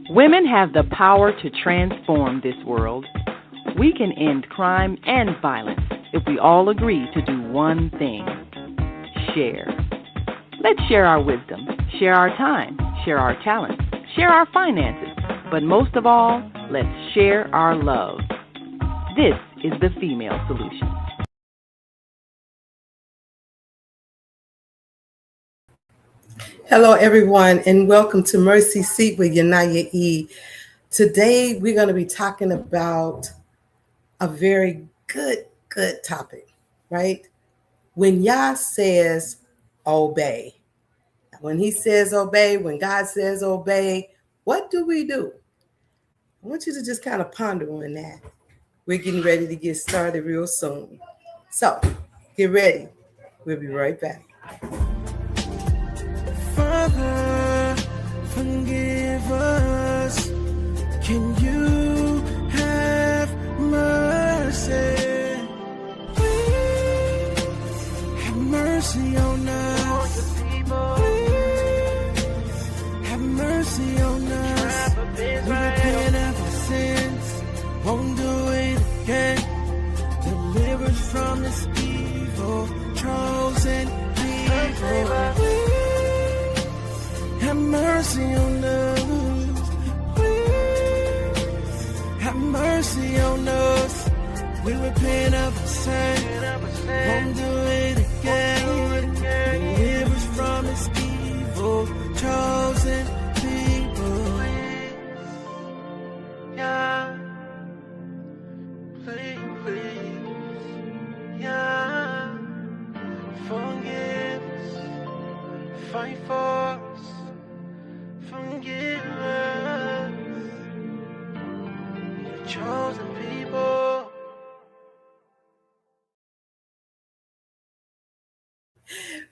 Women have the power to transform this world. We can end crime and violence if we all agree to do one thing: share. Let's share our wisdom, share our time, share our talents, share our finances, but most of all, let's share our love. This is the Female Solution. Hello, everyone, and welcome to Mercy Seat with YaNi'YAH E. Today, we're going to be talking about a very good topic, right? When Yah says obey, when he says obey, when God says obey, what do we do? I want you to just kind of ponder on that. We're getting ready to get started real soon. So, get ready. We'll be right back. Father, forgive us. Can you have mercy? Please have mercy on us. Please have mercy on us. We repent of our sins, won't do it again. Deliver us from this evil, chosen people. Please have mercy on us. Please have mercy on us. We repent of our sin, won't do it again. Deliver us from this evil, chosen people. Yeah, please, yeah, forgive us, fight for us, forgive us, your chosen people.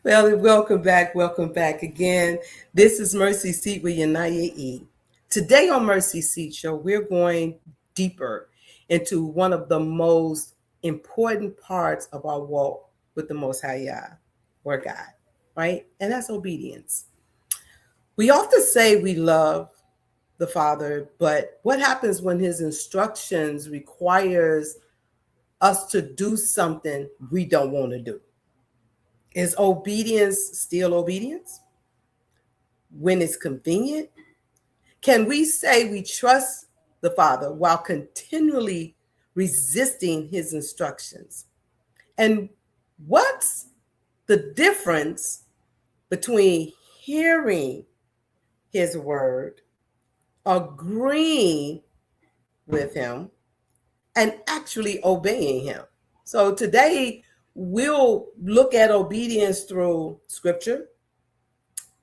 Well, welcome back again. This is Mercy Seat with YaNi'YAH E. Today on Mercy Seat Show, we're going deeper into one of the most important parts of our walk with the Most High Yah, or God, right? And that's obedience. We often say we love the Father, but what happens when his instructions requires us to do something we don't want to do? Is obedience still obedience? When it's convenient? Can we say we trust the Father while continually resisting his instructions? And what's the difference between hearing his word, agreeing with him, and actually obeying him? So today we'll look at obedience through scripture,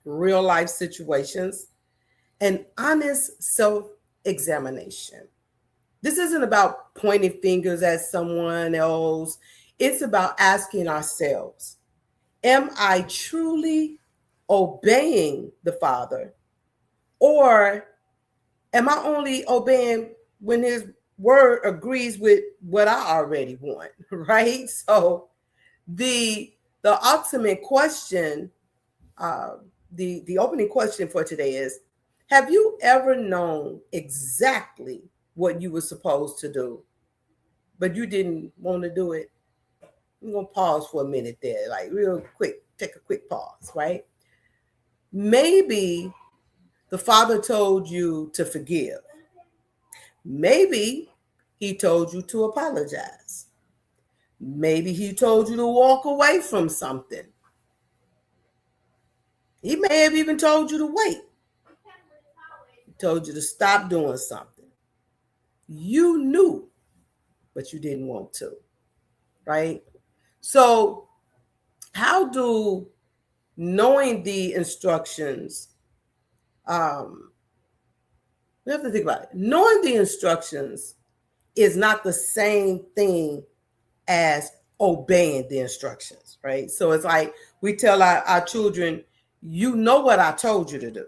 real life situations, and honest self-examination. This isn't about pointing fingers at someone else. It's about asking ourselves, am I truly obeying the Father? Or am I only obeying when his word agrees with what I already want, right? So the ultimate question, the opening question for today is, have you ever known exactly what you were supposed to do, but you didn't want to do it? I'm going to pause for a minute there, like real quick, take a quick pause, right? Maybe the Father told you to forgive. Maybe he told you to apologize. Maybe he told you to walk away from something. He may have even told you to wait. He told you to stop doing something. You knew, but you didn't want to, right? So how do knowing the instructions, we have to think about it. Knowing the instructions is not the same thing as obeying the instructions, right? So it's like we tell our children, you know what I told you to do,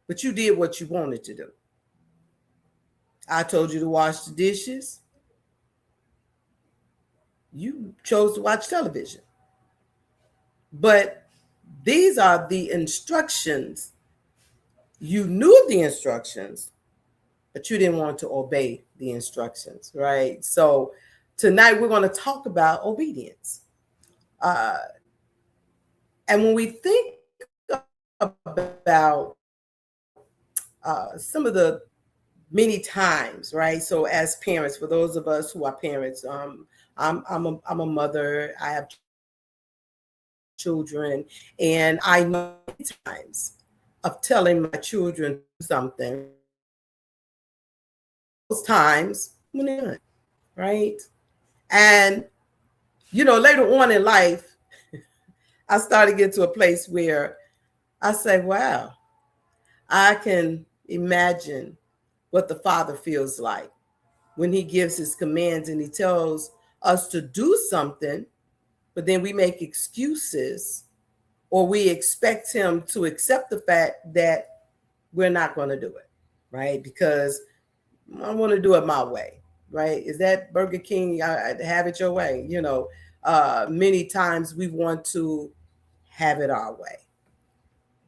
but you did what you wanted to do. I told you to wash the dishes. You chose to watch television. But these are the instructions You knew the instructions, but you didn't want to obey the instructions, right? So tonight we're going to talk about obedience. And when we think about some of the many times, right? So as parents, for those of us who are parents, I'm a mother. I have children, and I know times of telling my children something. Those times when they're done, right? And later on in life, I started to get to a place where I say, "Wow, I can imagine what the Father feels like when He gives His commands and He tells us to do something, but then we make excuses or we expect Him to accept the fact that we're not going to do it, right? Because I want to do it my way, right? Is that Burger King? I have it your way. Many times we want to have it our way.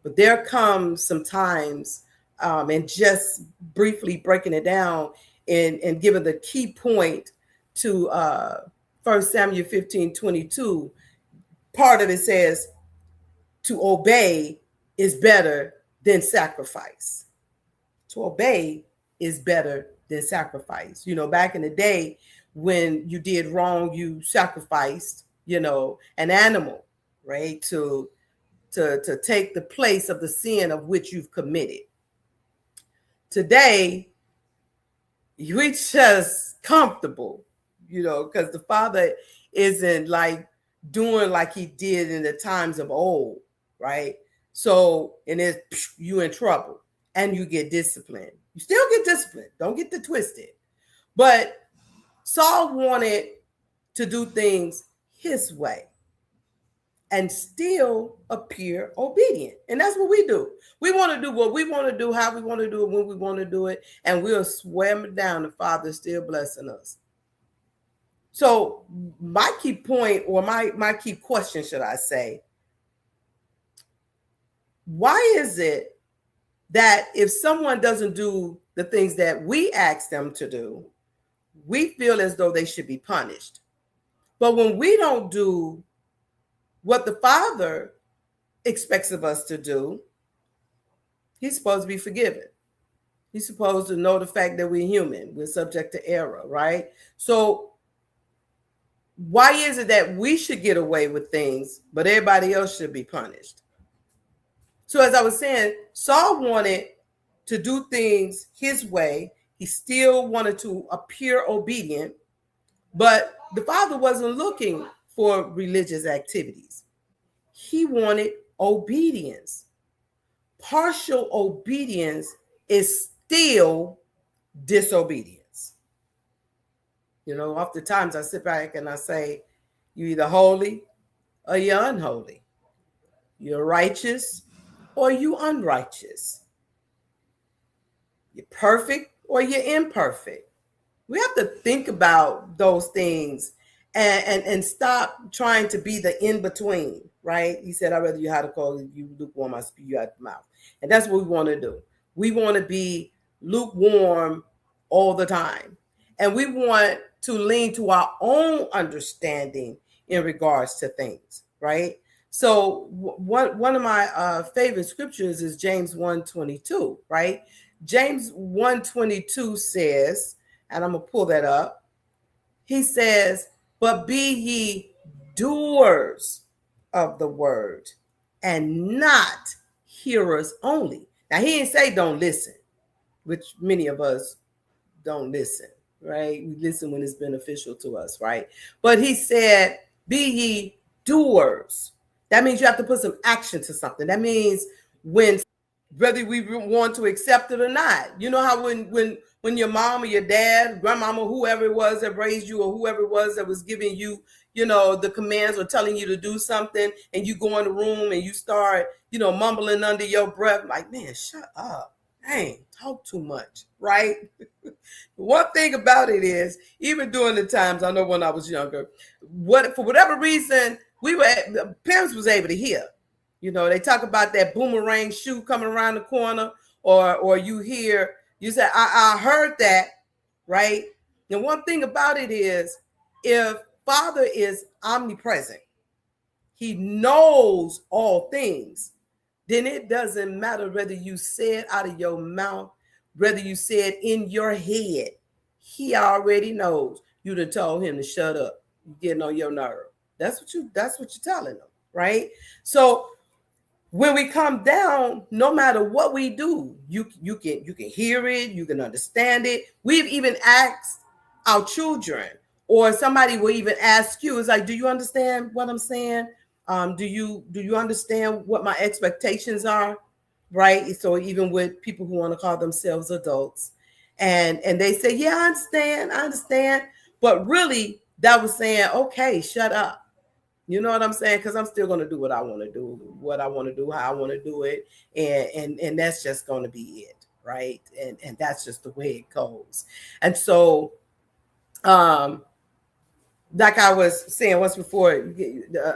But there comes some times, and just briefly breaking it down and giving the key point to 1 Samuel 15:22, part of it says to obey is better than sacrifice. To obey is better than sacrifice. Back in the day when you did wrong, you sacrificed, an animal, right? To take the place of the sin of which you've committed. Today, we just comfortable, because the Father isn't like doing like He did in the times of old, right? So, and it's you in trouble and you get disciplined. You still get disciplined. Don't get it twisted. But Saul wanted to do things his way and still appear obedient. And that's what we do. We want to do what we want to do, how we want to do it, when we want to do it, and we'll swear it down. The Father is still blessing us. So my key point, or my key question, should I say, why is it that if someone doesn't do the things that we ask them to do, we feel as though they should be punished? But when we don't do what the Father expects of us to do, He's supposed to be forgiven. He's supposed to know the fact that we're human. We're subject to error, right? So why is it that we should get away with things, but everybody else should be punished? So as I was saying, Saul wanted to do things his way. He still wanted to appear obedient, but the Father wasn't looking for religious activities. He wanted obedience. Partial obedience is still disobedience. Oftentimes I sit back and I say, you're either holy or you're unholy. You're righteous or you're unrighteous. You're perfect or you're imperfect. We have to think about those things and stop trying to be the in-between, right? He said, I'd rather you hot or cold, you lukewarm, I spew you out the mouth. And that's what we want to do. We want to be lukewarm all the time. And we want to lean to our own understanding in regards to things, right? So one of my favorite scriptures is James 1:22, right? James 1:22 says, and I'm going to pull that up. He says, but be ye doers of the word and not hearers only. Now, he didn't say don't listen, which many of us don't listen, right? We listen when it's beneficial to us, right? But he said, be ye doers. That means you have to put some action to something. That means whether we want to accept it or not. You know how when your mom or your dad, grandmama, whoever it was that raised you, or whoever it was that was giving you, the commands or telling you to do something, and you go in the room and you start, mumbling under your breath, like, man, shut up. Dang, talk too much, right? One thing about it is, even during the times, I know when I was younger, for whatever reason, parents was able to hear. They talk about that boomerang shoe coming around the corner, or you hear, you say, I heard that, right? And one thing about it is, if Father is omnipresent, he knows all things, then it doesn't matter whether you say it out of your mouth, whether you say it in your head. He already knows. You done told him to shut up. You're getting on your nerve. That's what you're telling them, right? So when we come down, no matter what we do, you can hear it, you can understand it. We've even asked our children, or somebody will even ask you, it's like, do you understand what I'm saying? Do you understand what my expectations are? Right? So even with people who want to call themselves adults, and they say, yeah, I understand. But really, that was saying, okay, shut up. You know what I'm saying? Because I'm still going to do what I want to do, how I want to do it. And that's just going to be it. Right. And that's just the way it goes. And so, like I was saying once before,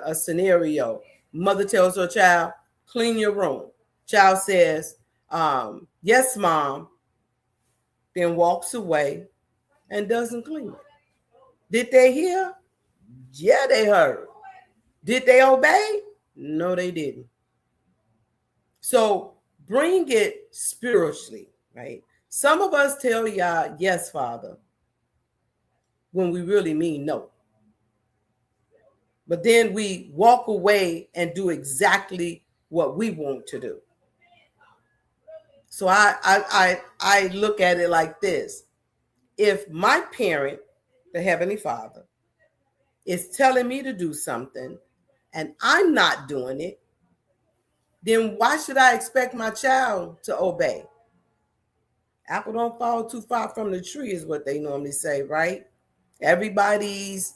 a scenario, mother tells her child, clean your room. Child says, yes, mom, then walks away and doesn't clean it. Did they hear? Yeah, they heard. Did they obey? No, they didn't. So bring it spiritually, right? Some of us tell Yah, yes, Father, when we really mean no. But then we walk away and do exactly what we want to do. So I look at it like this. If my parent, the Heavenly Father, is telling me to do something and I'm not doing it, then why should I expect my child to obey? Apple don't fall too far from the tree is what they normally say, right? Everybody's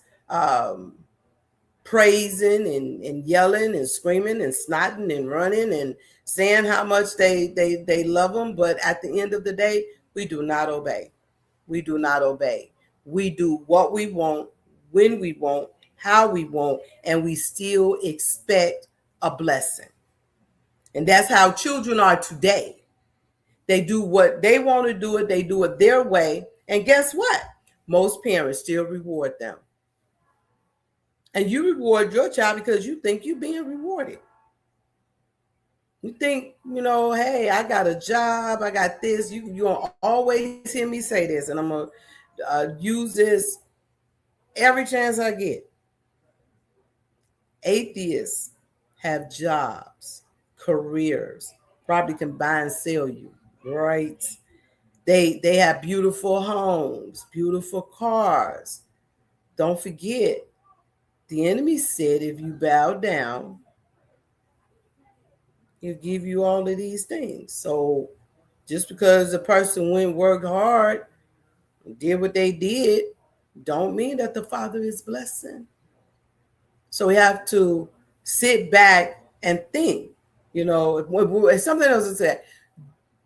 praising and yelling and screaming and snotting and running and saying how much they love them. But at the end of the day, we do not obey. We do not obey. We do what we want, when we want, how we want, and we still expect a blessing. And that's how children are today. They do what they want to do it. They do it their way. And guess what? Most parents still reward them. And you reward your child because you think you're being rewarded. You think, hey, I got a job. I got this. You're going to always hear me say this. And I'm going to use this every chance I get. Atheists have jobs, careers, probably can buy and sell you, right? They have beautiful homes, beautiful cars. Don't forget, the enemy said if you bow down, he'll give you all of these things. So just because a person went worked hard and did what they did, don't mean that the Father is blessing. So we have to sit back and think, if something else is said,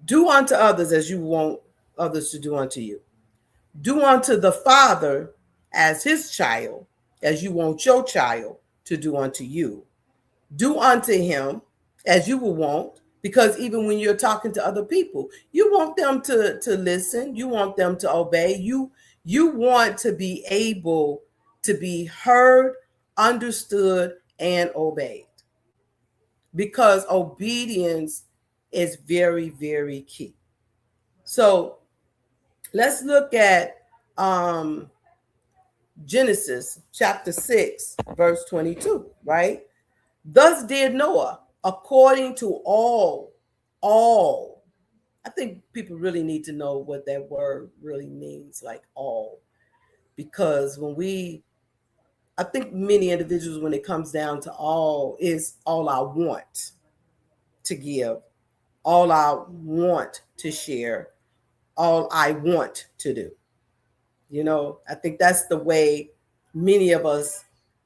do unto others as you want others to do unto you. Do unto the Father as his child, as you want your child to do unto you. Do unto him as you will want, because even when you're talking to other people, you want them to listen. You want them to obey. You want to be able to be heard, understood, and obeyed. Because obedience is very, very key. So let's look at Genesis chapter 6, verse 22, right? Thus did Noah, according to all. I think people really need to know what that word really means, like all. Because I think many individuals, when it comes down to all, is all I want to give, all I want to share, all I want to do. I think that's the way many of us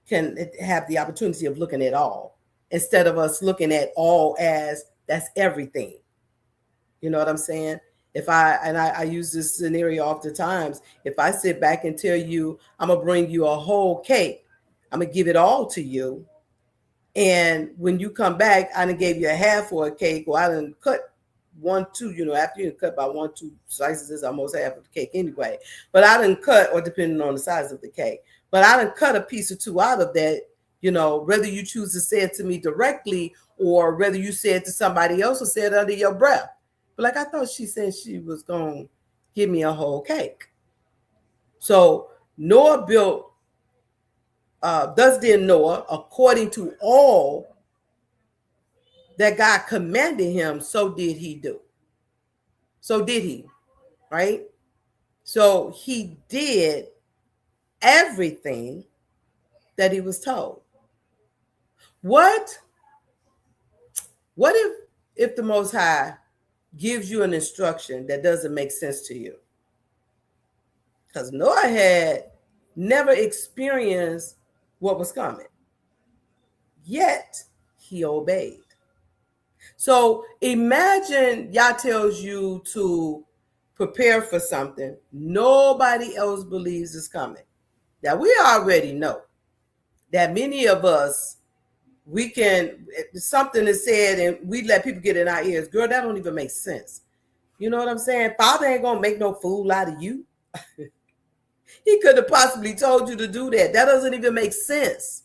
can have the opportunity of looking at all, instead of us looking at all as that's everything. You know what I'm saying? I use this scenario oftentimes. If I sit back and tell you, I'm going to bring you a whole cake, I'm going to give it all to you. And when you come back, I done gave you a half for a cake, or I done cut 1/2, after you cut by 1/2 slices, is almost half of the cake anyway. But I didn't cut, or depending on the size of the cake, but I didn't cut a piece or two out of that, whether you choose to say it to me directly or whether you say it to somebody else or say it under your breath. But like I thought she said she was going to give me a whole cake. So Noah built, thus did Noah, according to all that God commanded him, so did he do. So did he, right? So he did everything that he was told. What if the Most High gives you an instruction that doesn't make sense to you? Because Noah had never experienced what was coming, yet he obeyed. So imagine Yah tells you to prepare for something nobody else believes is coming. Now, we already know that many of us, something is said and we let people get in our ears. Girl, that don't even make sense. You know what I'm saying? Father ain't going to make no fool out of you. He could have possibly told you to do that. That doesn't even make sense.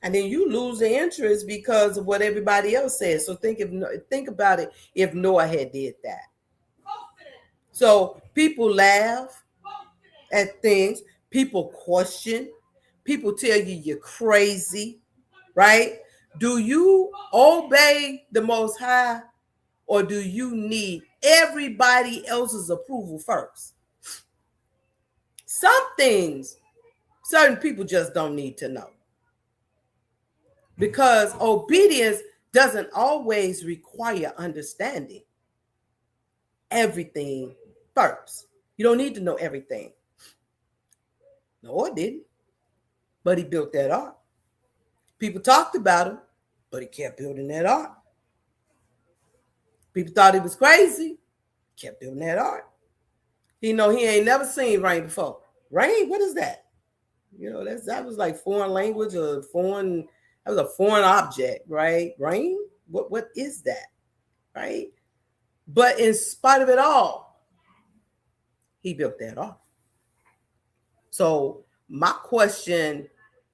And then you lose the interest because of what everybody else says. So think about it if Noah had did that. So people laugh at things. People question. People tell you you're crazy, right? Do you obey the Most High, or do you need everybody else's approval first? Some things certain people just don't need to know, because obedience doesn't always require understanding everything first. You don't need to know everything. Noah didn't, but he built that ark. People talked about him, but he kept building that ark. People thought he was crazy, kept building that ark. He ain't never seen rain before. Rain? What is that? That was like foreign language or that was a foreign object, right? Rain? What is that? Right? But in spite of it all, he built that ark. So my question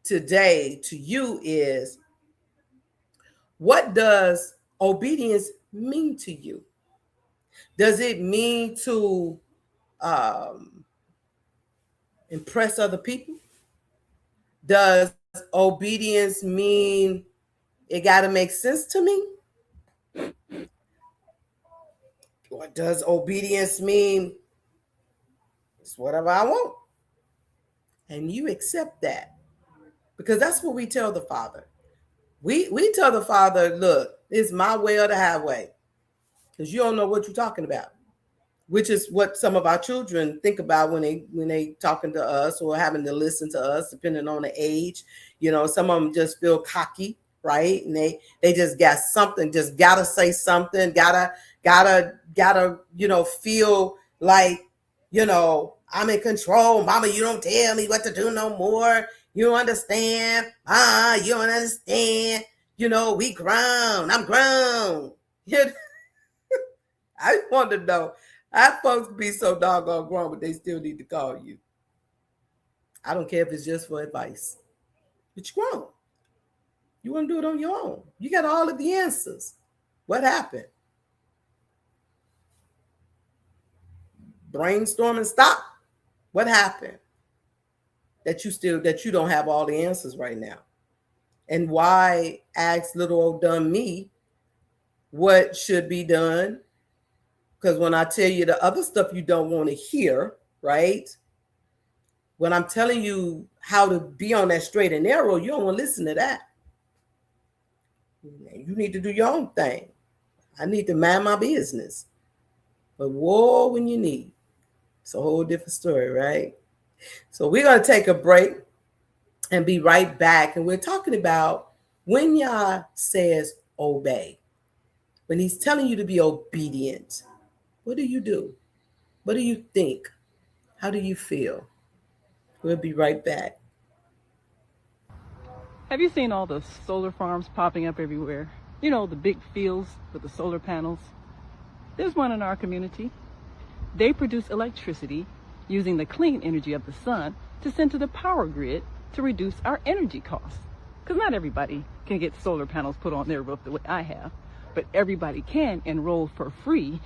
today to you is, what does obedience mean to you? Does it mean to impress other people? Does obedience mean it got to make sense to me? Or does obedience mean it's whatever I want? And you accept that, because that's what we tell the Father. We tell the Father, look, it's my way or the highway, because you don't know what you're talking about, which is what some of our children think about when they talking to us or having to listen to us, depending on the age. Some of them just feel cocky, right? And they just got something, just gotta say something, gotta feel like, I'm in control. Mama, you don't tell me what to do no more. You understand? You don't understand. We grown. I'm grown. I want to know how folks be so doggone grown, but they still need to call you. I don't care if it's just for advice. But you're grown. You want to do it on your own. You got all of the answers. What happened? Brainstorming stop. What happened? That you don't have all the answers right now. And why ask little old dumb me what should be done? Because when I tell you the other stuff you don't want to hear, right? When I'm telling you how to be on that straight and narrow, you don't want to listen to that. You need to do your own thing. I need to mind my business. But whoa, when you need. It's a whole different story, right? So we're going to take a break and be right back. And we're talking about when Yah says obey. When he's telling you to be obedient, what do you do? What do you think? How do you feel? We'll be right back. Have you seen all the solar farms popping up everywhere? The big fields with the solar panels. There's one in our community. They produce electricity using the clean energy of the sun to send to the power grid to reduce our energy costs. Because not everybody can get solar panels put on their roof the way I have, but everybody can enroll for free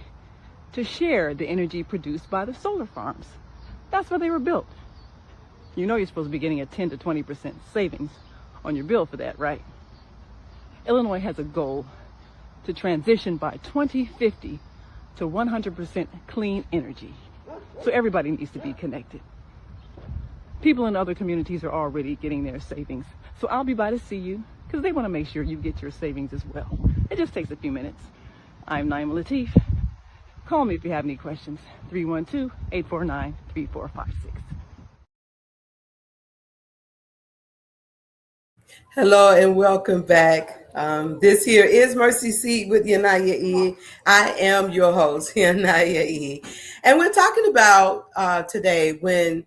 to share the energy produced by the solar farms. That's where they were built. You know you're supposed to be getting a 10 to 20% savings on your bill for that, right? Illinois has a goal to transition by 2050 to 100% clean energy. So everybody needs to be connected. People in other communities are already getting their savings. So I'll be by to see you because they want to make sure you get your savings as well. It just takes a few minutes. I'm YaNi'YAH E. Call me if you have any questions. 312-849-3456. Hello and welcome back. This here is Mercy Seat with YaNi'YAH E. I am your host, YaNi'YAH E. And we're talking about today when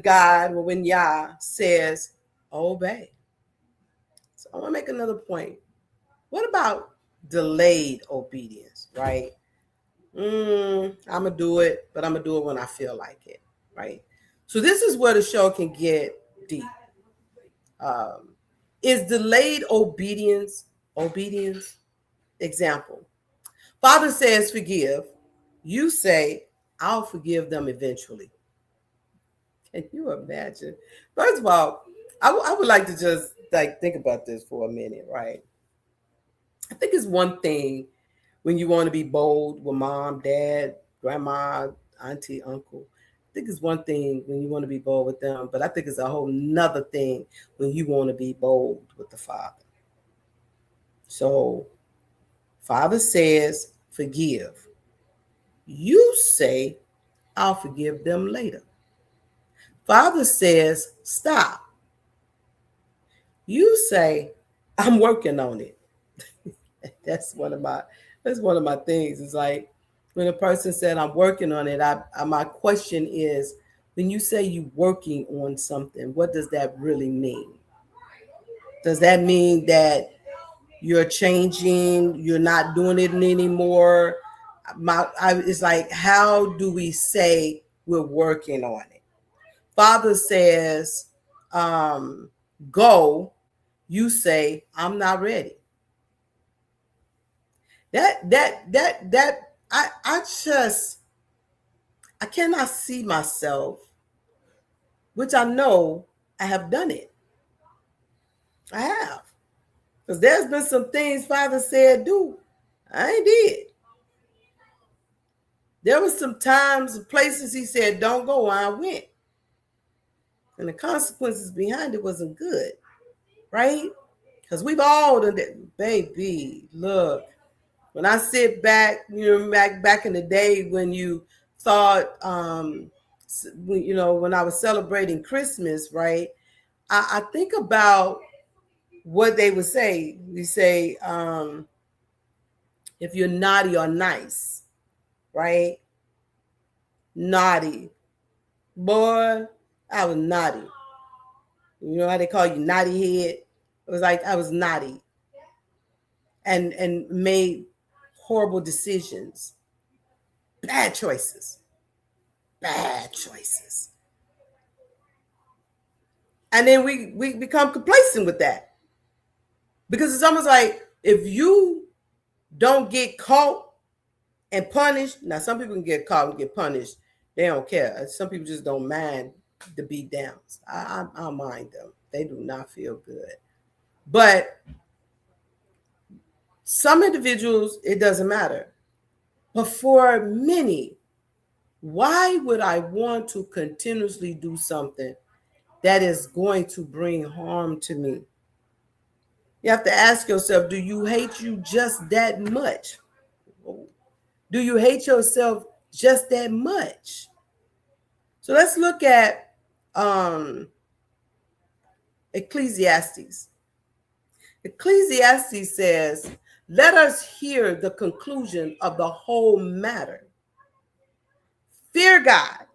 God or when Yah says, obey. So I want to make another point. What about delayed obedience, right? I'm going to do it, but I'm going to do it when I feel like it, right? So this is where the show can get deep. Is delayed obedience? Example. Father says forgive. You say, I'll forgive them eventually. Can you imagine? First of all, I would like to just think about this for a minute, right? I think it's one thing when you want to be bold with mom, dad, grandma, auntie, uncle. I think it's one thing when you want to be bold with them, but I think it's a whole nother thing when you want to be bold with the Father. So, Father says, forgive. You say, I'll forgive them later. Father says, stop. You say, I'm working on it. That's one of my things. It's like when a person said, I'm working on it, my question is, when you say you're working on something, what does that really mean? Does that mean that you're changing, you're not doing it anymore? It's like, how do we say we're working on it? Father says, go. You say, I'm not ready. I cannot see myself, which I know I have done it. I have. Because there's been some things Father said do. I ain't did. There was some times, places he said, don't go, I went. And the consequences behind it wasn't good, right? Because we've all done that. Baby, look, when I sit back, back in the day when you thought, when I was celebrating Christmas, right? I think about what they would say. We say, if you're naughty or nice, right? Naughty. Boy, I was naughty. You know how they call you naughty head? It was like I was naughty and made horrible decisions. Bad choices. And then we become complacent with that. Because it's almost like if you don't get caught and punished, now some people can get caught and get punished. They don't care. Some people just don't mind the beat downs. I mind them. They do not feel good. But some individuals, it doesn't matter. But for many, why would I want to continuously do something that is going to bring harm to me? You have to ask yourself, do you hate you just that much? Do you hate yourself just that much? So let's look at Ecclesiastes. Ecclesiastes says, let us hear the conclusion of the whole matter. Fear God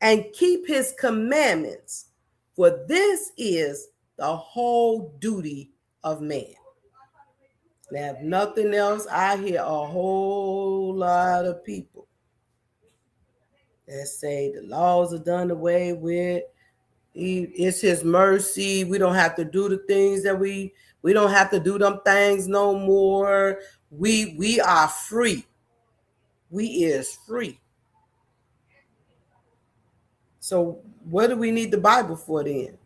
and keep his commandments, for this is the whole duty of man. And if nothing else, I hear a whole lot of people that say the laws are done away with. It's his mercy. We don't have to do the things that we don't have to do them things no more. We are free. We is free. So what do we need the Bible for then?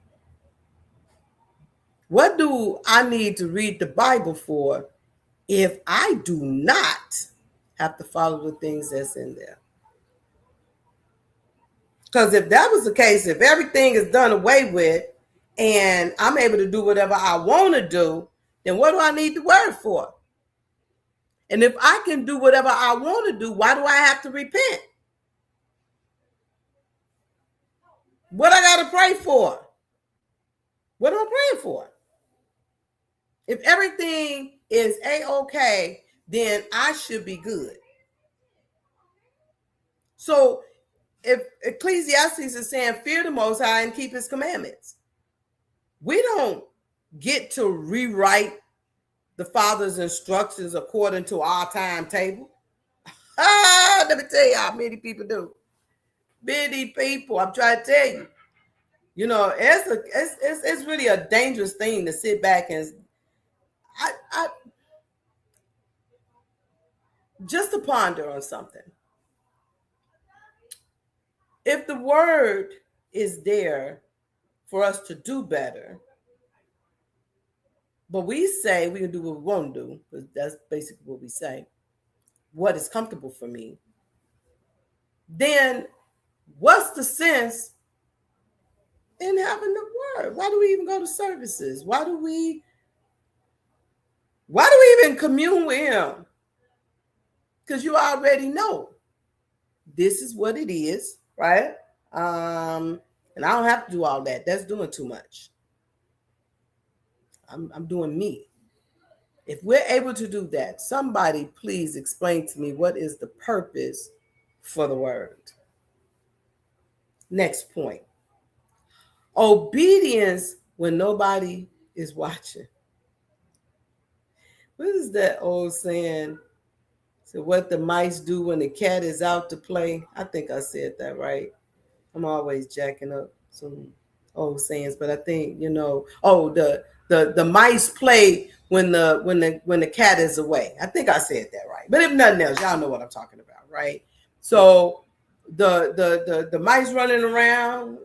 What do I need to read the Bible for if I do not have to follow the things that's in there? Because if that was the case, if everything is done away with and I'm able to do whatever I want to do, then what do I need the word for? And if I can do whatever I want to do, why do I have to repent? What I got to pray for? What am I praying for? If everything is A-okay, then I should be good. So if Ecclesiastes is saying fear the Most High and keep his commandments, we don't get to rewrite the Father's instructions according to our timetable. Let me tell you how many people do. Many people, I'm trying to tell you. You know, it's really a dangerous thing to sit back and I just to ponder on something. If the word is there for us to do better, but we say we can do what we want to do, because that's basically what we say, what is comfortable for me, then what's the sense in having the word? Why do we even go to services? Why do we even commune with him? Because you already know this is what it is, right? And I don't have to do all that. That's doing too much. I'm doing me. If we're able to do that, somebody please explain to me what is the purpose for the word. Next point. Obedience when nobody is watching. What is that old saying? So what the mice do when the cat is out to play. I think I said that right. I'm always jacking up some old sayings, but I think, the mice play when the cat is away. I think I said that right. But if nothing else, y'all know what I'm talking about, right? So the mice running around.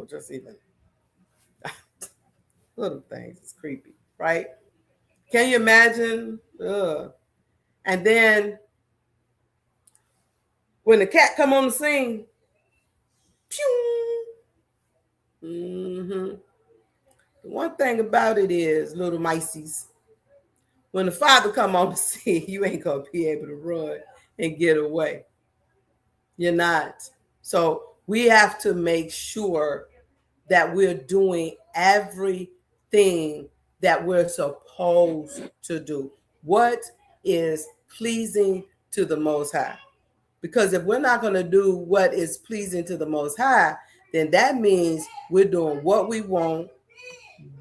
Just even little things. It's creepy, right? Can you imagine? And then when the cat come on the scene, pew. The one thing about it is, little miceys, when the father come on the scene, you ain't gonna be able to run and get away. You're not. So we have to make sure that we're doing everything that we're supposed to do. What is pleasing to the Most High? Because if we're not going to do what is pleasing to the Most High, then that means we're doing what we want,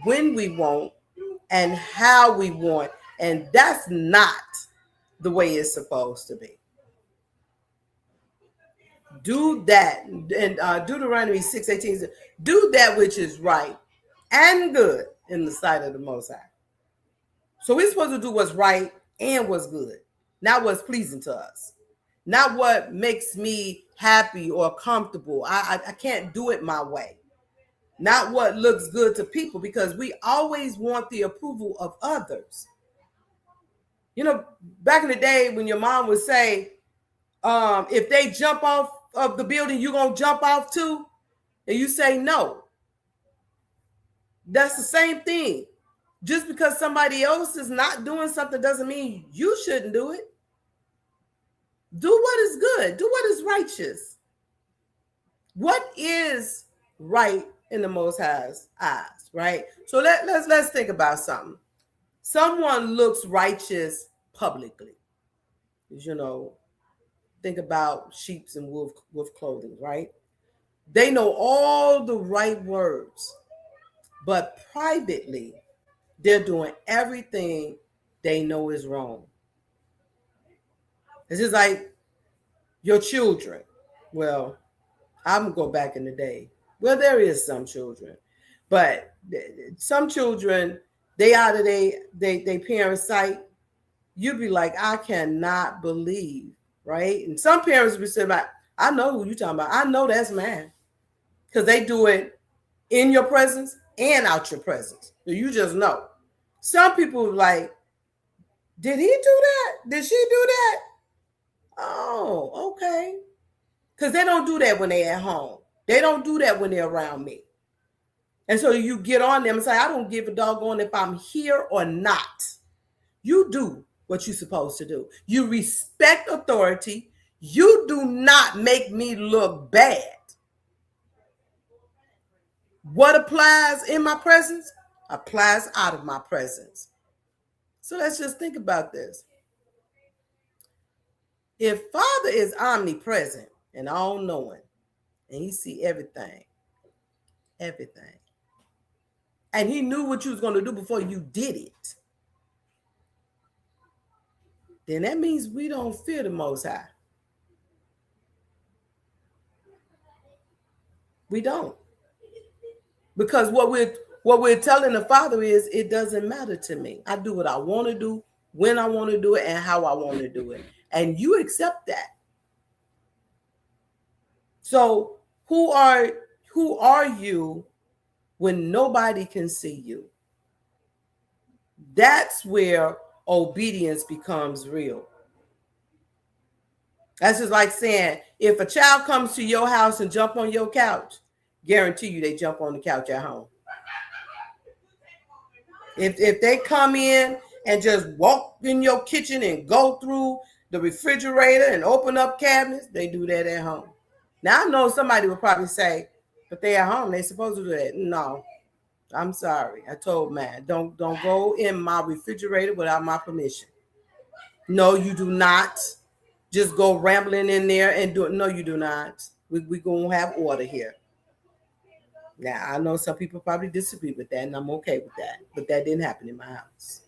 when we want, and how we want. And that's not the way it's supposed to be. Do that. And Deuteronomy 6:18 says, do that which is right and good in the sight of the Most High. So we're supposed to do what's right and what's good, not what's pleasing to us, not what makes me happy or comfortable. I can't do it my way, not what looks good to people, because we always want the approval of others. You know, back in the day when your mom would say, if they jump off of the building, you're going to jump off too, and you say no. That's the same thing. Just because somebody else is not doing something doesn't mean you shouldn't do it. Do what is good. Do what is righteous. What is right in the Most High's eyes, right? So let's think about something. Someone looks righteous publicly. Think about sheep and wolf clothing, right? They know all the right words, but privately, they're doing everything they know is wrong. It's just like your children. Well, I'm going to go back in the day. Well, there is some children, but some children, they out of they parents' sight. You'd be like, I cannot believe, right? And some parents would say, I know who you talking about. I know that's mine. Because they do it in your presence and out your presence. So you just know. Some people are like, did he do that? Did she do that? Oh, okay. Because they don't do that when they're at home. They don't do that when they're around me. And so you get on them and say, I don't give a doggone if I'm here or not. You do what you're supposed to do. You respect authority. You do not make me look bad. What applies in my presence applies out of my presence. So let's just think about this. If Father is omnipresent and all-knowing, and he see everything, and he knew what you was going to do before you did it, then that means we don't fear the Most High. We don't. Because what we're telling the Father is, it doesn't matter to me. I do what I want to do, when I want to do it, and how I want to do it. And you accept that. So who are you when nobody can see you? That's where obedience becomes real. That's just like saying, if a child comes to your house and jump on your couch, guarantee you they jump on the couch at home. If they come in and just walk in your kitchen and go through the refrigerator and open up cabinets, they do that at home. Now I know somebody will probably say, but they at home, they supposed to do that. No, I'm sorry. I told man, don't go in my refrigerator without my permission. No, you do not just go rambling in there and do it. No, you do not. We gonna have order here. Now, I know some people probably disagree with that, and I'm okay with that. But that didn't happen in my house.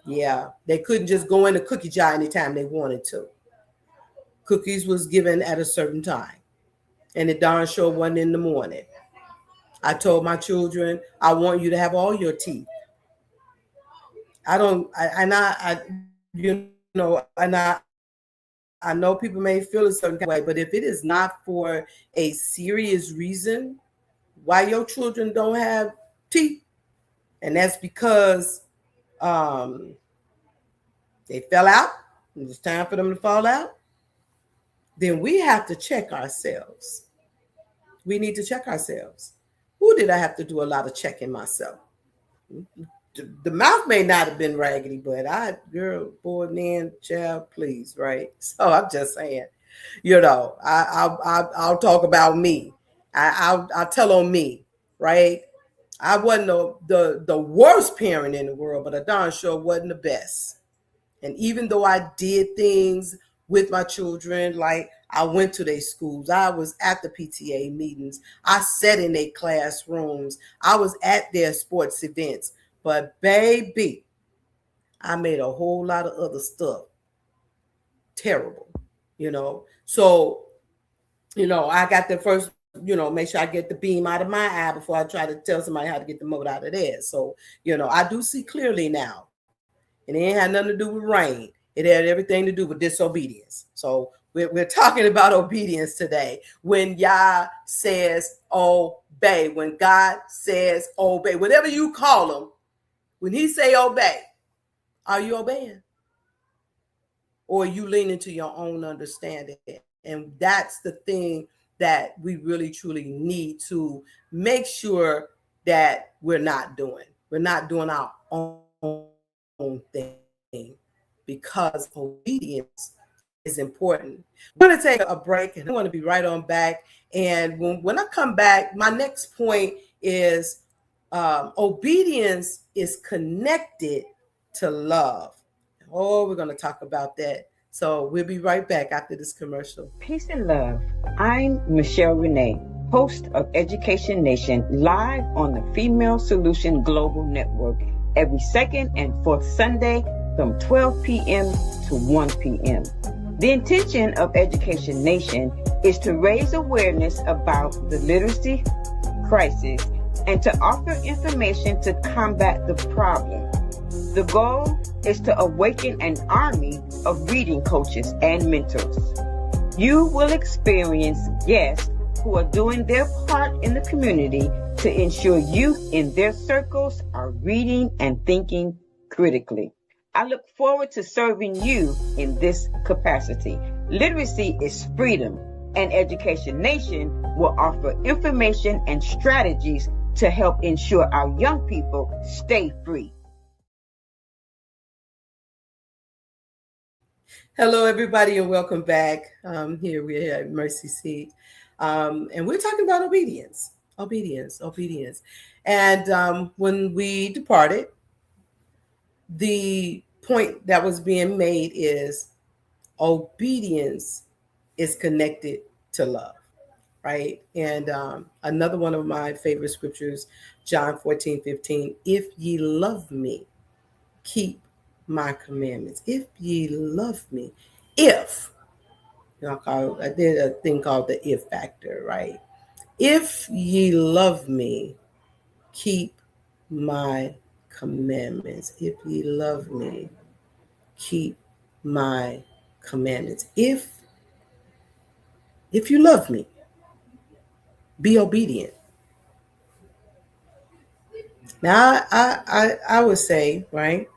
Yeah, they couldn't just go in the cookie jar anytime they wanted to. Cookies was given at a certain time, and it darn sure wasn't in the morning. I told my children, I want you to have all your teeth. I know people may feel a certain kind of way, but if it is not for a serious reason why your children don't have teeth, and that's because they fell out, and it's time for them to fall out, then we have to check ourselves. We need to check ourselves. Who did I have to do a lot of checking myself? The mouth may not have been raggedy, but girl, boy, man, child, please, right? So I'm just saying, I'll talk about me. I'll tell on me, right? I wasn't the worst parent in the world, but I darn sure wasn't the best. And even though I did things with my children, like I went to their schools, I was at the PTA meetings, I sat in their classrooms, I was at their sports events, but baby, I made a whole lot of other stuff terrible, So, I got the first, make sure I get the beam out of my eye before I try to tell somebody how to get the mote out of theirs. So, I do see clearly now. And it ain't had nothing to do with rain. It had everything to do with disobedience. So we're talking about obedience today. When Yah says obey, when God says obey, whatever you call him, when he say obey, are you obeying? Or are you leaning to your own understanding? And that's the thing that we really, truly need to make sure that we're not doing. We're not doing our own thing, because obedience is important. We're going to take a break, and I want to be right on back. And when I come back, my next point is obedience is connected to love. We're going to talk about that. So we'll be right back after this commercial. Peace and love. I'm Michelle Renee, host of Education Nation, live on the Female Solution Global Network, every second and fourth Sunday from 12 p.m. to 1 p.m. The intention of Education Nation is to raise awareness about the literacy crisis and to offer information to combat the problem. The goal is to awaken an army of reading coaches and mentors. You will experience guests who are doing their part in the community to ensure youth in their circles are reading and thinking critically. I look forward to serving you in this capacity. Literacy is freedom, and Education Nation will offer information and strategies to help ensure our young people stay free. Hello, everybody, and welcome back. Here we are at Mercy Seat, and we're talking about obedience. And when we departed, the point that was being made is obedience is connected to love, right? And another one of my favorite scriptures, John 14:15, if ye love me, keep my commandments. If ye love me, if, I did a thing called the if factor, right? If ye love me, keep my commandments. If ye love me, keep my commandments. If you love me, be obedient. Now, I would say, right,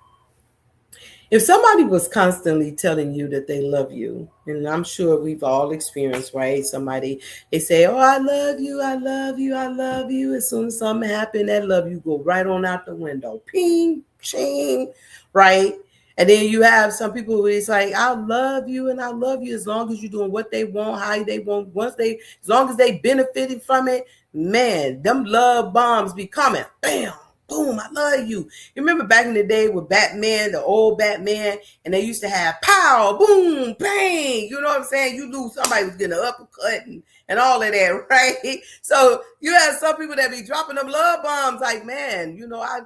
if somebody was constantly telling you that they love you, and I'm sure we've all experienced, right? Somebody, they say, oh, I love you, I love you, I love you. As soon as something happened, that love you go right on out the window. Ping, ching, right? And then you have some people who it's like, I love you and I love you as long as you're doing what they want, how they want, as long as they benefited from it, man, them love bombs be coming. Bam. Boom, I love you. You remember back in the day with Batman, the old Batman, and they used to have pow, boom, bang. You know what I'm saying? You knew somebody was getting an uppercut and all of that, right? So you have some people that be dropping them love bombs like, man,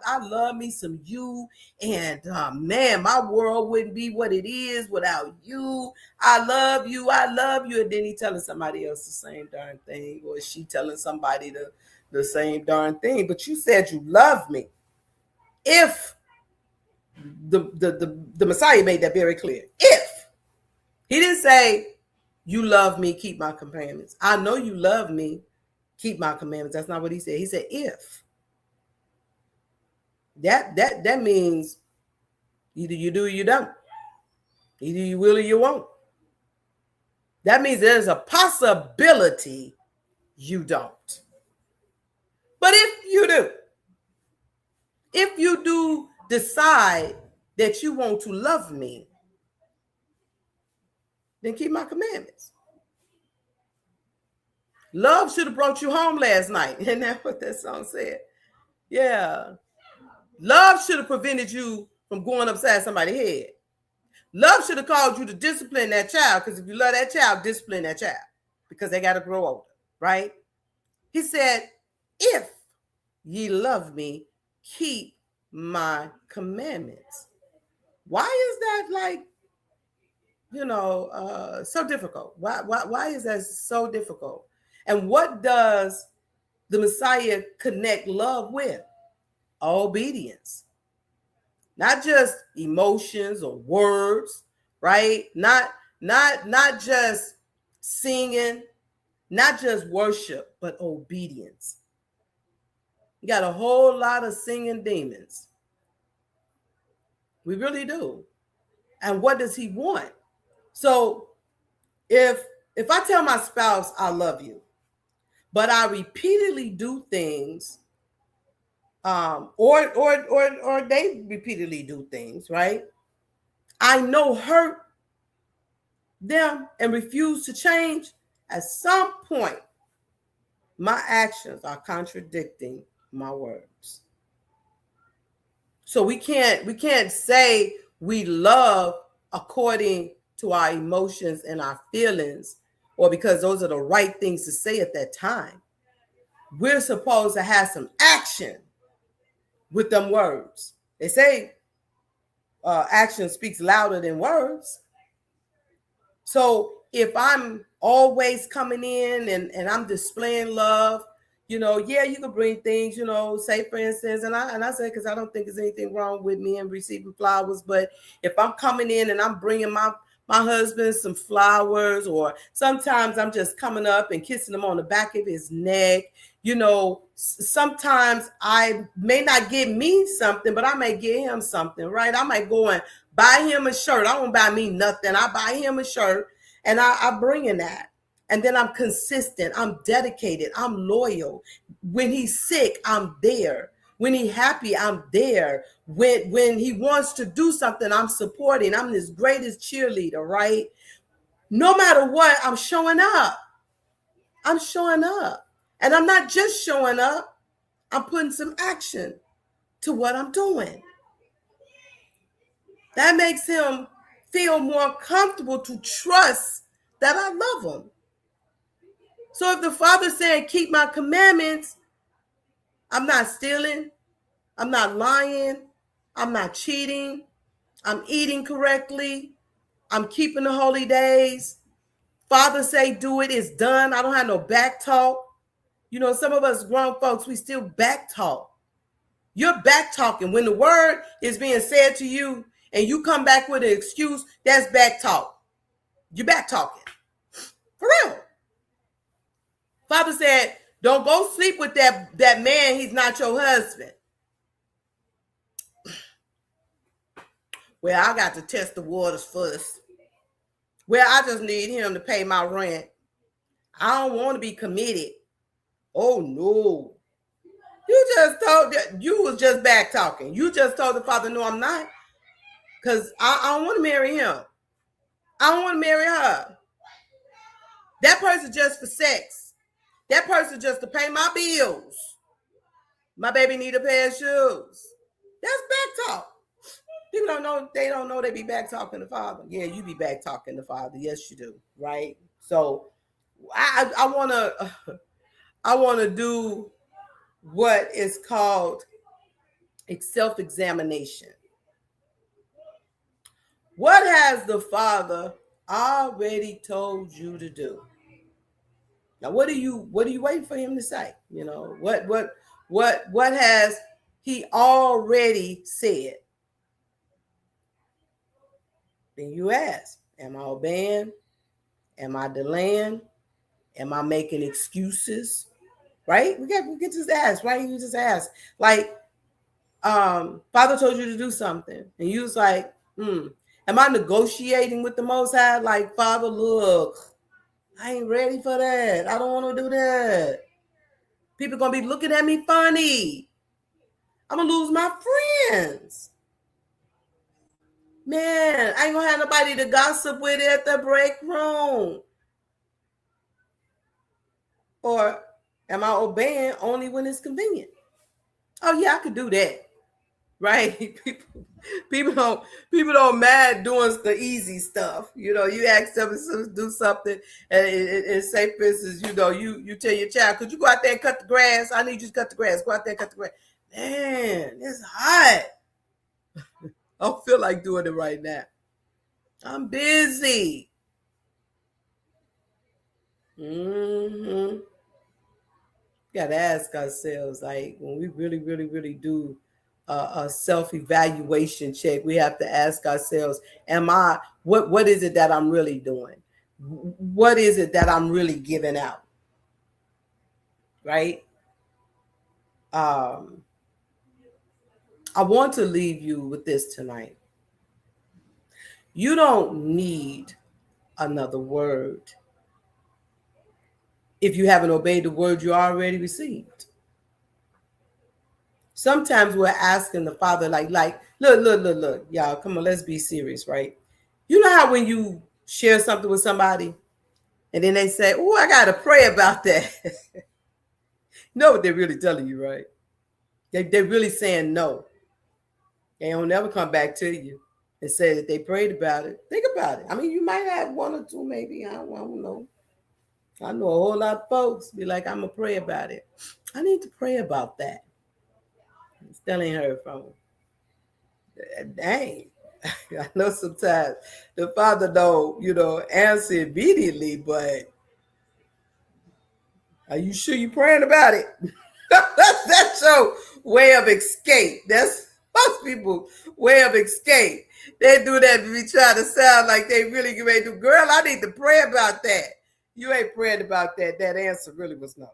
I love me some you. And man, my world wouldn't be what it is without you. I love you. I love you. And then he telling somebody else the same darn thing, or she telling somebody the same darn thing. But you said you love me. If the Messiah made that very clear. If he didn't say you love me, keep my commandments. I know you love me, keep my commandments. That's not what he said. He said if. That means either you do or you don't. Either you will or you won't. That means there's a possibility you don't. But if you do decide that you want to love me, then keep my commandments. Love should have brought you home last night. Isn't that what that song said? Yeah. Love should have prevented you from going upside somebody's head. Love should have called you to discipline that child, because if you love that child, discipline that child, because they got to grow older, right? He said, if ye love me, keep my commandments. Why is that so difficult? Why is that so difficult? And what does the Messiah connect love with? Obedience. Not just emotions or words, right? Not just singing, not just worship, but obedience. You got a whole lot of singing demons. We really do. And what does he want? So if I tell my spouse I love you, but I repeatedly do things, or they repeatedly do things, right? I know hurt them and refuse to change. At some point, my actions are contradicting my words. So we can't say we love according to our emotions and our feelings, or because those are the right things to say at that time. We're supposed to have some action with them words. They say action speaks louder than words. So if I'm always coming in and I'm displaying love, you can bring things, say for instance, and I say, because I don't think there's anything wrong with me and receiving flowers, but if I'm coming in and I'm bringing my husband some flowers, or sometimes I'm just coming up and kissing him on the back of his neck, sometimes I may not get me something, but I may get him something, right? I might go and buy him a shirt. I won't buy me nothing. I buy him a shirt and I bring in that. And then I'm consistent. I'm dedicated. I'm loyal. When he's sick, I'm there. When he's happy, I'm there. When he wants to do something, I'm supporting. I'm his greatest cheerleader, right? No matter what, I'm showing up. I'm showing up. And I'm not just showing up. I'm putting some action to what I'm doing. That makes him feel more comfortable to trust that I love him. So if the Father's saying, keep my commandments, I'm not stealing, I'm not lying, I'm not cheating, I'm eating correctly, I'm keeping the holy days. Father say do it, it's done. I don't have no back talk. Some of us grown folks, we still back talk. You're back talking. When the word is being said to you and you come back with an excuse, that's back talk. You're back talking. For real. Father said, don't go sleep with that man. He's not your husband. Well, I got to test the waters first. Well, I just need him to pay my rent. I don't want to be committed. Oh, no. You was just back talking. You just told the Father, no, I'm not. Because I don't want to marry him. I don't want to marry her. That person just for sex. That person just to pay my bills. My baby need a pair of shoes. That's back talk. People don't know, they be back talking to Father. Yeah, you be back talking to Father. Yes, you do. Right? So I wanna do what is called a self-examination. What has the Father already told you to do? Now, what are you waiting for him to say? What has he already said? Then you ask, am I obeying? Am I delaying? Am I making excuses? Right? We can just ask, right? You just ask. Like, Father told you to do something, and you was like, am I negotiating with the Most High? Like, Father, look, I ain't ready for that. I don't want to do that. People gonna be looking at me funny. I'm gonna lose my friends. Man, I ain't gonna have nobody to gossip with at the break room. Or am I obeying only when it's convenient? Oh yeah, I could do that. Right? People don't mad doing the easy stuff. You ask them to do something, and say, for instance, you tell your child, could you go out there and cut the grass? I need you to cut the grass. Go out there and cut the grass. Man, it's hot. I don't feel like doing it right now. I'm busy. Got to ask ourselves, like, when we really, really, really do a self-evaluation check, we have to ask ourselves, what is it that I'm really doing? What is it that I'm really giving out? Right? I want to leave you with this tonight. You don't need another word if you haven't obeyed the word you already received. Sometimes we're asking the Father, like, look, y'all, come on, let's be serious, right? You know how when you share something with somebody and then they say, oh, I got to pray about that. You know what they're really telling you, right? They're really saying no. They don't never come back to you and say that they prayed about it. Think about it. I mean, you might have one or two, maybe. I don't know. I know a whole lot of folks be like, I'm going to pray about it. I need to pray about that. Still ain't heard from them. Dang. I know sometimes the father don't, answer immediately, but are you sure you're praying about it? That's your way of escape. That's most people's way of escape. They do that to be trying to sound like they really get ready to do. Girl, I need to pray about that. You ain't praying about that. That answer really was no.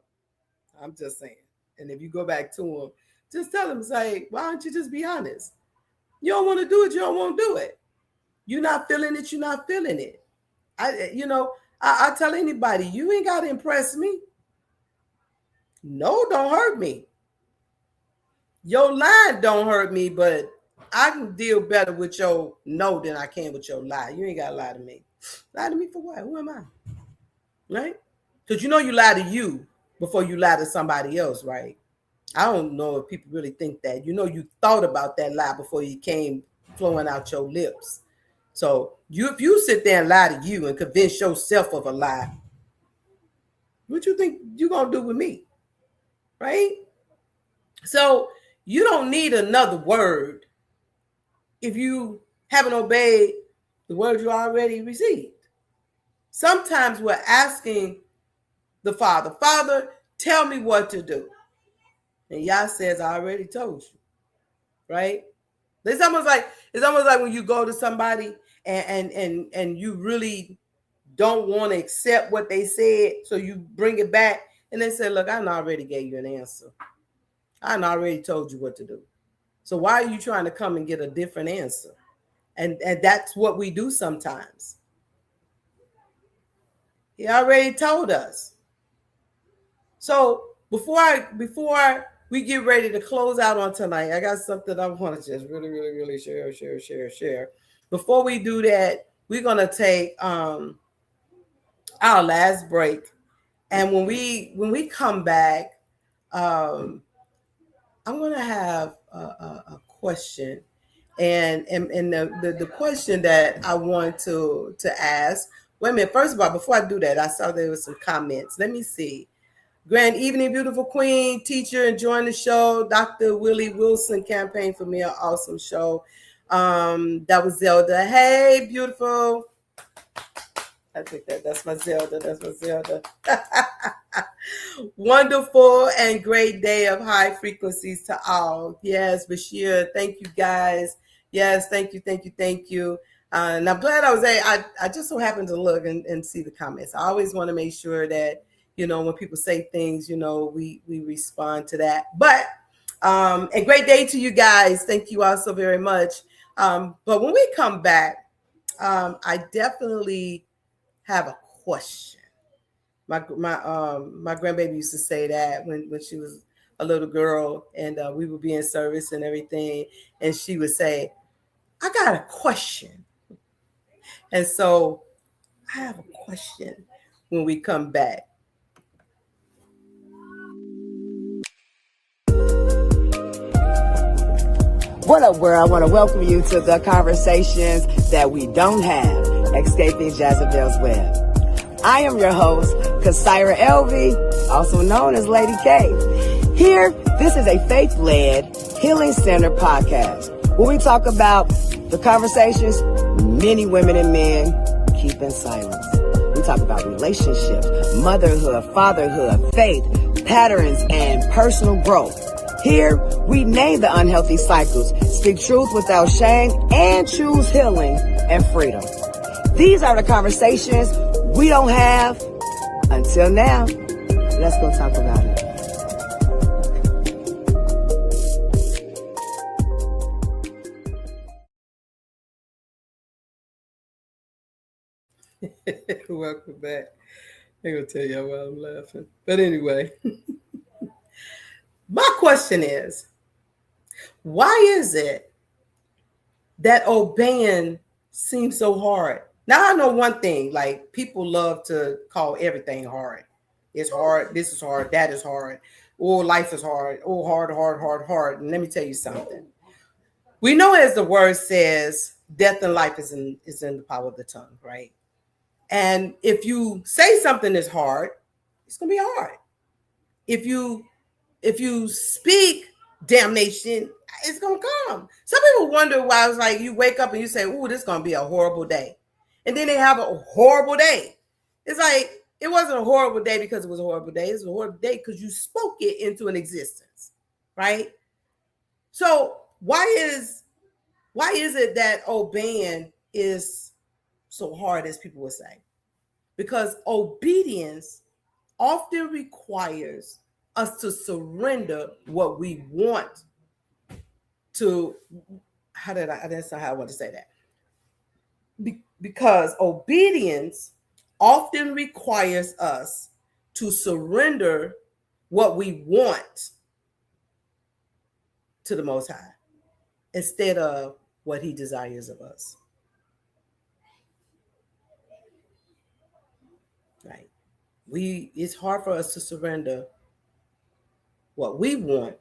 I'm just saying. And if you go back to them, just tell them, say, why don't you just be honest? You don't want to do it, you don't want to do it. You're not feeling it, you're not feeling it. I tell anybody, you ain't got to impress me. No, don't hurt me. Your lie don't hurt me, but I can deal better with your no than I can with your lie. You ain't got to lie to me. Lie to me for what? Who am I? Right? Because you lie to you before you lie to somebody else, right? I don't know if people really think that. You thought about that lie before you came flowing out your lips. So if you sit there and lie to you and convince yourself of a lie, what you think you're going to do with me? Right? So you don't need another word if you haven't obeyed the word you already received. Sometimes we're asking the Father, Father, tell me what to do. And Yah says, I already told you. Right? It's almost like when you go to somebody and you really don't want to accept what they said, so you bring it back and they say, look, I already gave you an answer. I already told you what to do. So why are you trying to come and get a different answer? And that's what we do sometimes. He already told us. So before we get ready to close out on tonight, I got something I want to just really, really, really share. Before we do that, we're going to take our last break. And when we come back, I'm going to have a question. And the question that I want to ask, wait a minute, first of all, before I do that, I saw there was some comments. Let me see. Grand evening, beautiful queen, teacher, enjoying the show. Dr. Willie Wilson campaign for me, an awesome show. That was Zelda. Hey, beautiful. I think that's my Zelda. Wonderful and great day of high frequencies to all. Yes, Bashir, thank you guys. Yes, thank you. And I'm glad I just so happened to look and see the comments. I always want to make sure that, when people say things, we respond to that. But a great day to you guys. Thank you all so very much. But when we come back, I definitely have a question. My grandbaby used to say that when she was a little girl, and we would be in service and everything, and she would say, I got a question. And so I have a question when we come back. What up, world? I want to welcome you to the conversations that we don't have, Escaping Jezebel's Web. I am your host, Kasaira Elvie, also known as Lady K. Here, this is a faith-led, healing-centered podcast where we talk about the conversations many women and men keep in silence. We talk about relationships, motherhood, fatherhood, faith, patterns, and personal growth. Here, we name the unhealthy cycles, speak truth without shame, and choose healing and freedom. These are the conversations we don't have until now. Let's go talk about it. Welcome back. I'm going to tell you why I'm laughing. But anyway, my question is, why is it that obeying seems so hard? Now I know one thing, like people love to call everything hard. It's hard, this is hard, that is hard, or life is hard, or hard. And let me tell you something. We know, as the word says, death and life is in the power of the tongue, right? And if you say something is hard, it's gonna be hard. If you speak damnation is going to come. Some people wonder why it's like you wake up and you say, ooh, this is going to be a horrible day. And then they have a horrible day. It's like, it wasn't a horrible day because it was a horrible day. It was a horrible day because you spoke it into an existence, right? So why is it that obeying is so hard, as people would say? Because obedience often requires us to surrender what we want to. That's not how I want to say that. Because obedience often requires us to surrender what we want to the Most High instead of what He desires of us. Right? It's hard for us to surrender what we want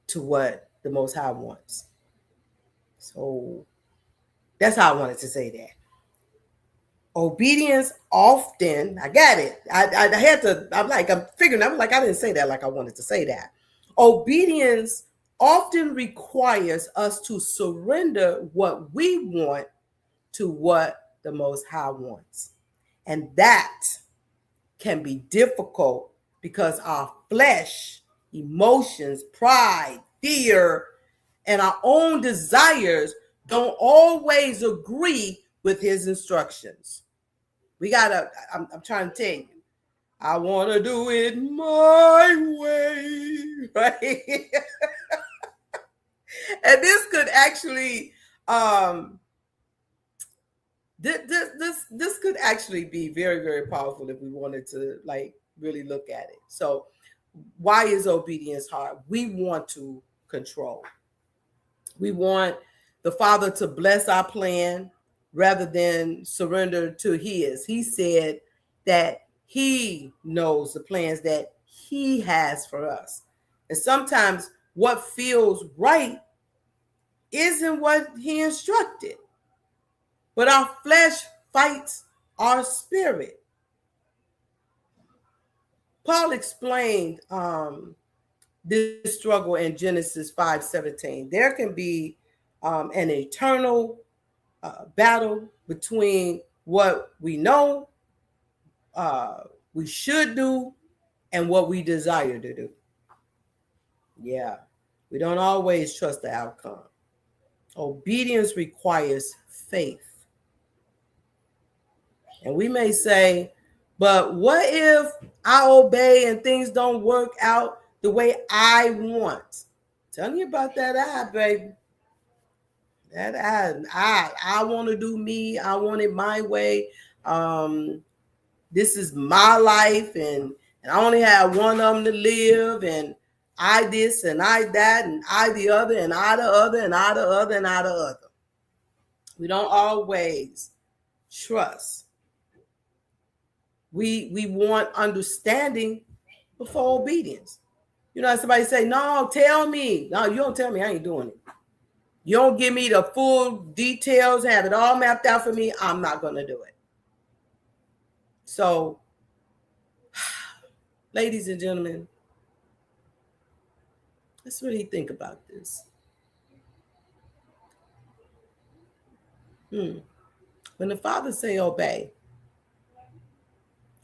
to what the Most High wants. So that's how I wanted to say that. Obedience often, I got it. I had to, I'm figuring, I was like, I didn't say that like I wanted to say that. Obedience often requires us to surrender what we want to what the Most High wants. And that can be difficult because our flesh, emotions, pride, fear, and our own desires don't always agree with His instructions. I'm trying to tell you, I want to do it my way, right? And this could actually, this could actually be very, very powerful if we wanted to like really look at it. So why is obedience hard? We want to control. We want the Father to bless our plan rather than surrender to His. He said that He knows the plans that He has for us. And sometimes what feels right isn't what He instructed. But our flesh fights our spirit. Paul explained this struggle in Genesis 5:17. There can be an eternal battle between what we know we should do and what we desire to do. Yeah, we don't always trust the outcome. Obedience requires faith. And we may say, but what if I obey and things don't work out the way I want? Tell me about that eye, baby. That I want to do me. I want it my way. This is my life, and I only have one of them to live, and I this and I that, and I the other, and I the other, and I the other, and I the other. We don't always trust. We want understanding before obedience. You know, somebody say, no, tell me. No, you don't tell me, I ain't doing it. You don't give me the full details, have it all mapped out for me, I'm not going to do it. So, ladies and gentlemen, let's really think about this. When the Father say obey,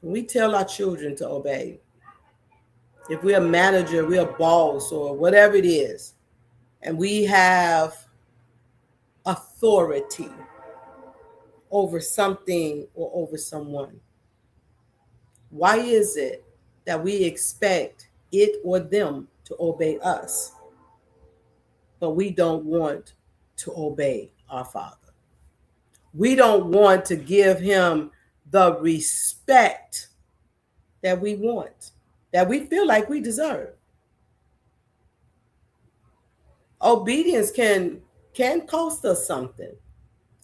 when we tell our children to obey, if we're a manager, we're a boss, or whatever it is, and we have authority over something or over someone, why is it that we expect it or them to obey us, but we don't want to obey our Father? We don't want to give Him the respect that we want, that we feel like we deserve. Obedience can cost us something.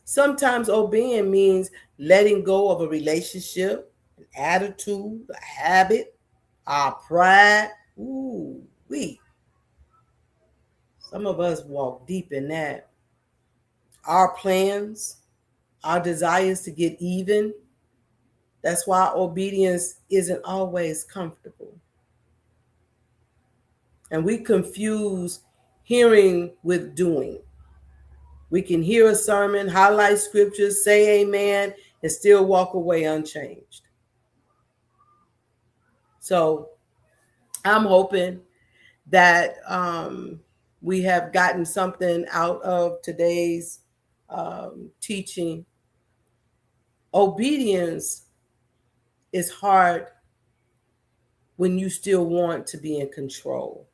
Sometimes obeying means letting go of a relationship, an attitude, a habit, our pride. Some of us walk deep in that. Our plans, our desires to get even. That's why obedience isn't always comfortable. And we confuse hearing with doing. We can hear a sermon, highlight scriptures, say amen, and still walk away unchanged. So I'm hoping that we have gotten something out of today's teaching. Obedience is hard when you still want to be in control.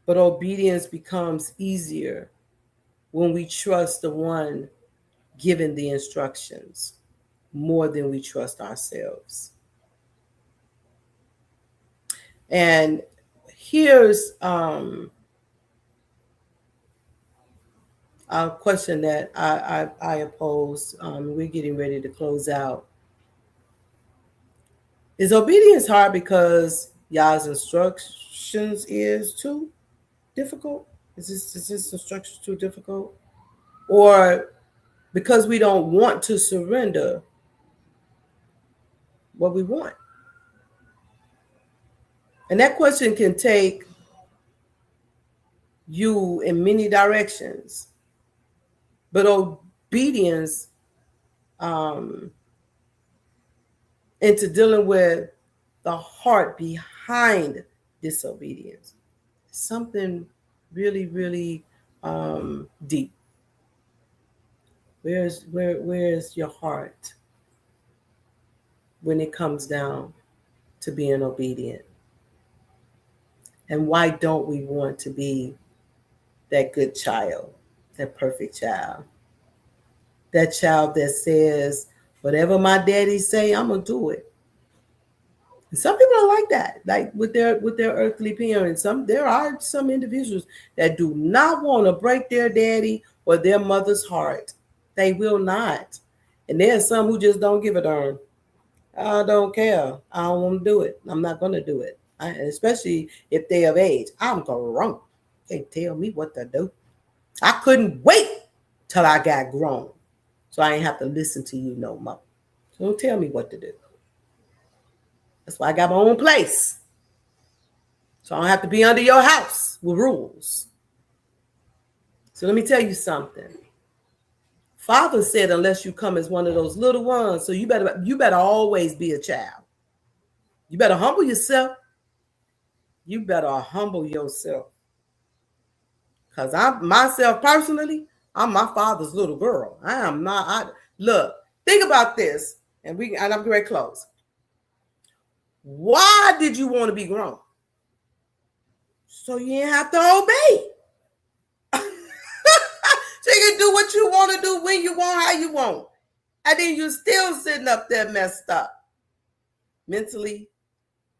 But obedience becomes easier when we trust the one giving the instructions more than we trust ourselves. And here's a question that I posed. We're getting ready to close out. Is obedience hard because Yah's instructions is too difficult? Is this instructions too difficult? Or because we don't want to surrender what we want? And that question can take you in many directions. But obedience into dealing with the heart behind disobedience, something really, really deep. Where's your heart when it comes down to being obedient? And why don't we want to be that good child, that perfect child, that child that says, whatever my daddy say, I'm gonna do it? And some people are like that, like with their earthly parents. There are some individuals that do not want to break their daddy or their mother's heart. They will not. And there's some who just don't give a darn. I don't care. I don't want to do it. I'm not going to do it. Especially if they're of age. I'm grown. Can't tell me what to do. I couldn't wait till I got grown, so I ain't have to listen to you no more. So don't tell me what to do. That's why I got my own place. So I don't have to be under your house with rules. So let me tell you something. Father said, unless you come as one of those little ones, so you better always be a child. You better humble yourself. You better humble yourself. Because myself personally, I'm my father's little girl. I am not. Look, think about this, and I'm very close. Why did you want to be grown? So you didn't have to obey. So you can do what you want to do, when you want, how you want. And then you're still sitting up there messed up. Mentally,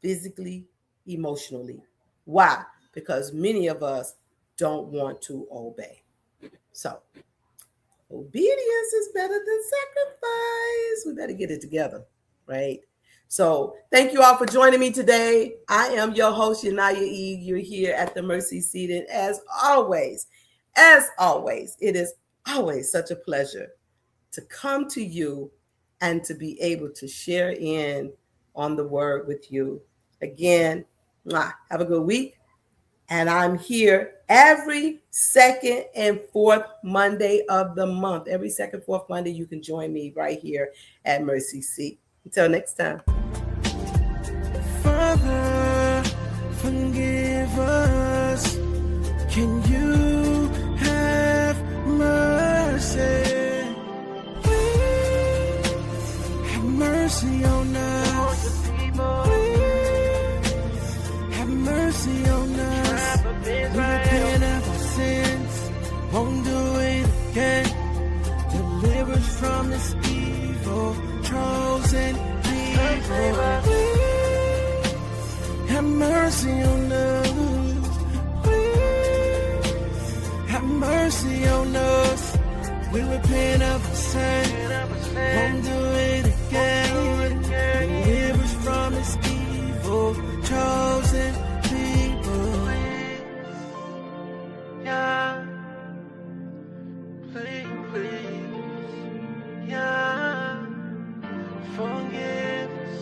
physically, emotionally. Why? Because many of us don't want to obey. So, obedience is better than sacrifice. We better get it together, right? So, thank you all for joining me today. I am your host, YaNi'YAH E. You're here at the Mercy Seat. And as always, it is always such a pleasure to come to you and to be able to share in on the word with you. Again, have a good week. And I'm here every second and fourth Monday of the month. Every second, fourth Monday, you can join me right here at Mercy Seat. Until next time. Father, forgive us. Can you have mercy? Please have mercy on us. Please have mercy on us. We repent of our sins. Won't do it again. Deliver us from this evil. Chosen people. Please have mercy on us. Please have mercy on us. We repent of our sin. Won't do it again. Deliver us from this evil. Chosen people. Yeah. Please. Yeah. Forgive us.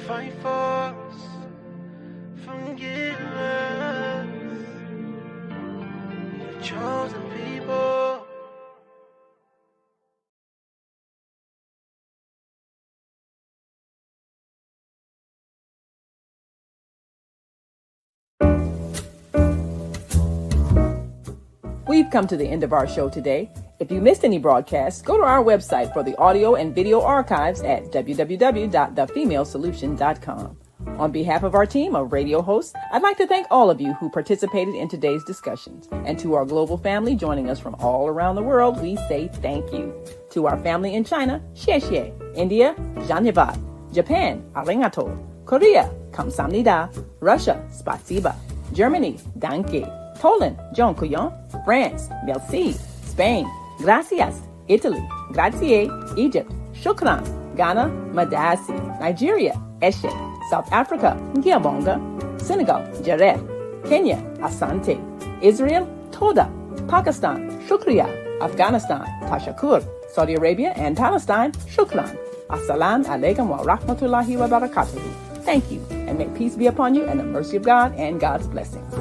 Fight for us. Forgive us. chosen people. We've come to the end of our show today. If you missed any broadcasts, go to our website for the audio and video archives at www.thefemalesolution.com. On behalf of our team of radio hosts, I'd like to thank all of you who participated in today's discussions. And to our global family joining us from all around the world, we say thank you. To our family in China, xie xie. India, YaNi'YAH E. Japan, arigato. Korea, kamsamnida. Russia, spasiba. Germany, danke. Poland, dziękuję. France, merci. Spain, gracias. Italy, grazie. Egypt, shukran. Ghana, madasi. Nigeria, eshe. South Africa, ngiyabonga. Senegal, jaref. Kenya, asante. Israel, toda. Pakistan, shukriya. Afghanistan, tashakur. Saudi Arabia and Palestine, shukran. Assalamu alaikum wa rahmatullahi wa barakatuhu. Thank you, and may peace be upon you and the mercy of God and God's blessings.